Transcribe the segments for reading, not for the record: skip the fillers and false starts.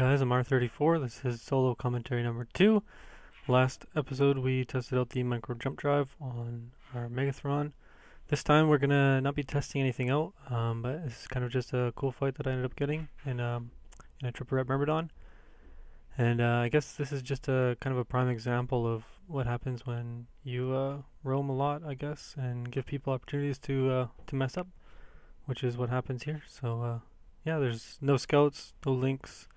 Guys, I'm R34. This is solo commentary number 2. Last episode we tested out the micro jump drive on our Megathron. This time we're gonna not be testing anything out, but it's kind of just a cool fight that I ended up getting in a triple rep Myrmidon. And I guess this is just a kind of a prime example of what happens when you roam a lot, I guess, and give people opportunities to mess up, which is what happens here. So yeah, there's no scouts, no links.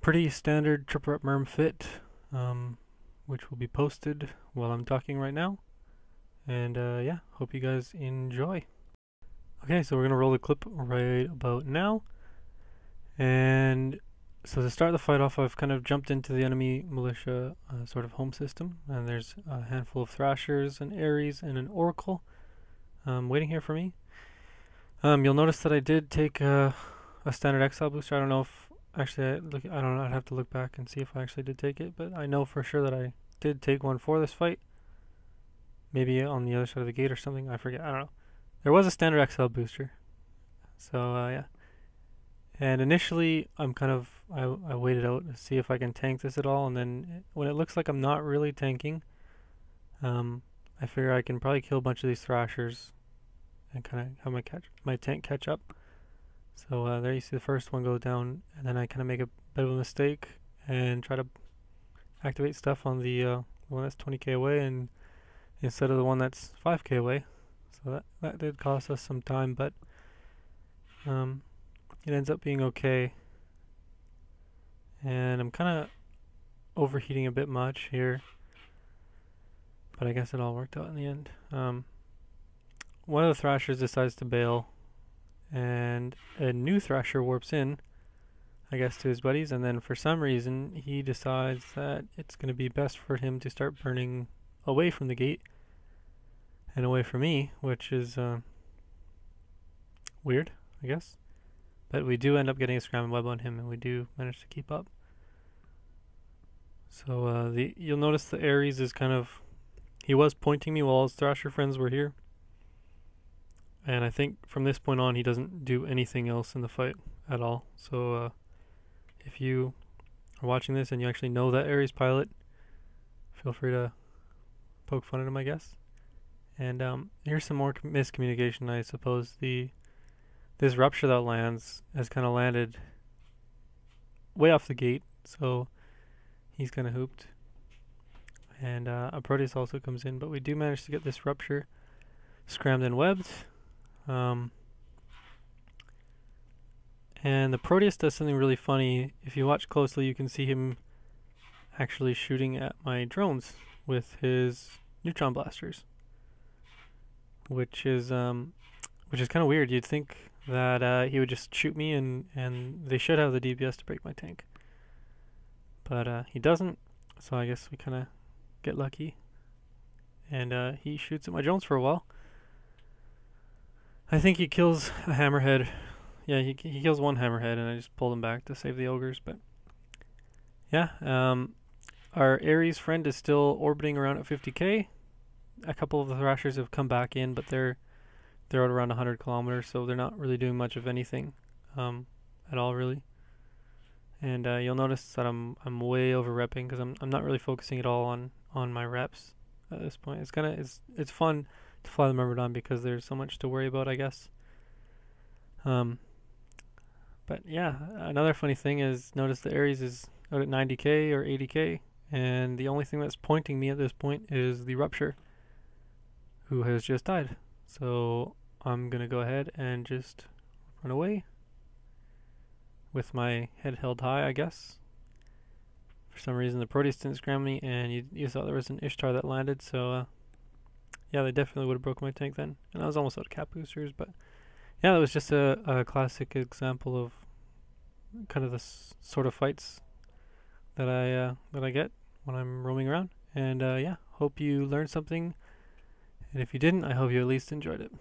Pretty standard triple rep Myrm fit, which will be posted while I'm talking right now. And yeah, hope you guys enjoy. Okay, so we're gonna roll the clip right about now. And so to start the fight off, I've kind of jumped into the enemy militia sort of home system, and there's a handful of Thrashers, an Ares, and an Oracle waiting here for me. You'll notice that I did take a standard exile booster. I don't know if actually I don't know. I'd have to look back and see if I actually did take it, but I know for sure that I did take one for this fight. Maybe on the other side of the gate or something. I forget. I don't know. There was a standard exile booster. So yeah. And initially, I'm kind of I waited out to see if I can tank this at all, and then when it looks like I'm not really tanking, I figure I can probably kill a bunch of these Thrashers and kind of have my tank catch up. So there you see the first one go down, and then I kind of make a bit of a mistake and try to activate stuff on the one that's 20k away, and instead of the one that's 5k away. So that did cost us some time, but it ends up being okay. And I'm kind of overheating a bit much here, but I guess it all worked out in the end. One of the Thrashers decides to bail, and a new Thrasher warps in, I guess, to his buddies, and then for some reason he decides that it's going to be best for him to start burning away from the gate and away from me, which is weird, I guess. But we do end up getting a scram web on him, and we do manage to keep up. So you'll notice the Ares is kind of, he was pointing me while his Thrasher friends were here. And I think from this point on, he doesn't do anything else in the fight at all. So if you are watching this and you actually know that Ares pilot, feel free to poke fun at him, I guess. And here's some more miscommunication, I suppose. This rupture that lands has kind of landed way off the gate, so he's kind of hooped. And a Proteus also comes in, but we do manage to get this rupture scrammed and webbed. And the Proteus does something really funny. If you watch closely, you can see him actually shooting at my drones with his neutron blasters, which is kind of weird. You'd think that he would just shoot me, and they should have the DPS to break my tank, but he doesn't. So I guess we kind of get lucky, and he shoots at my drones for a while. I think he kills a hammerhead. Yeah, he kills one hammerhead, and I just pulled him back to save the ogres. But yeah, our Ares friend is still orbiting around at 50k. A couple of the Thrashers have come back in, but they're at around 100 kilometers, so they're not really doing much of anything at all, really. And you'll notice that I'm way over repping because I'm not really focusing at all on my reps at this point. It's fun to fly the Myrmidon because there's so much to worry about, I guess. But yeah, another funny thing is, notice the Ares is out at 90k or 80k, and the only thing that's pointing me at this point is the Rupture, who has just died. So I'm gonna go ahead and just run away with my head held high, I guess. For some reason the Proteus didn't scram me, and you saw there was an Ishtar that landed, so yeah, they definitely would have broken my tank then. And I was almost out of cap boosters, but yeah, that was just a classic example of kind of the sort of fights that I get when I'm roaming around. And yeah, hope you learned something. And if you didn't, I hope you at least enjoyed it.